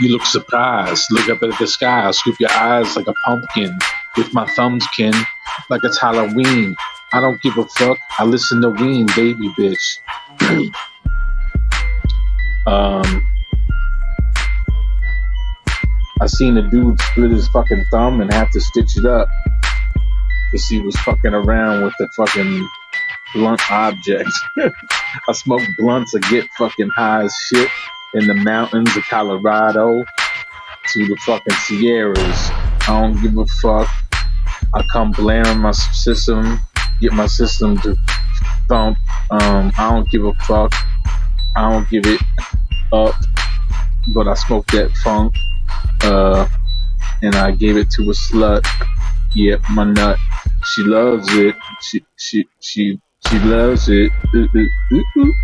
You look surprised. Look up at the sky. Scoop your eyes like a pumpkin. With my thumbs, kin, like it's Halloween. I don't give a fuck. I listen to Ween, baby bitch. I seen a dude split his fucking thumb and have to stitch it up because he was fucking around with the fucking blunt object. I smoke blunts. I get fucking high as shit in the mountains of Colorado to the fucking Sierras. I don't give a fuck. I come blaring my system, get my system to thump. I don't give a fuck. I don't give it up, but I smoke that funk. And I gave it to a slut. Yep, my nut. She loves it. She loves it. Ooh, ooh, ooh, ooh.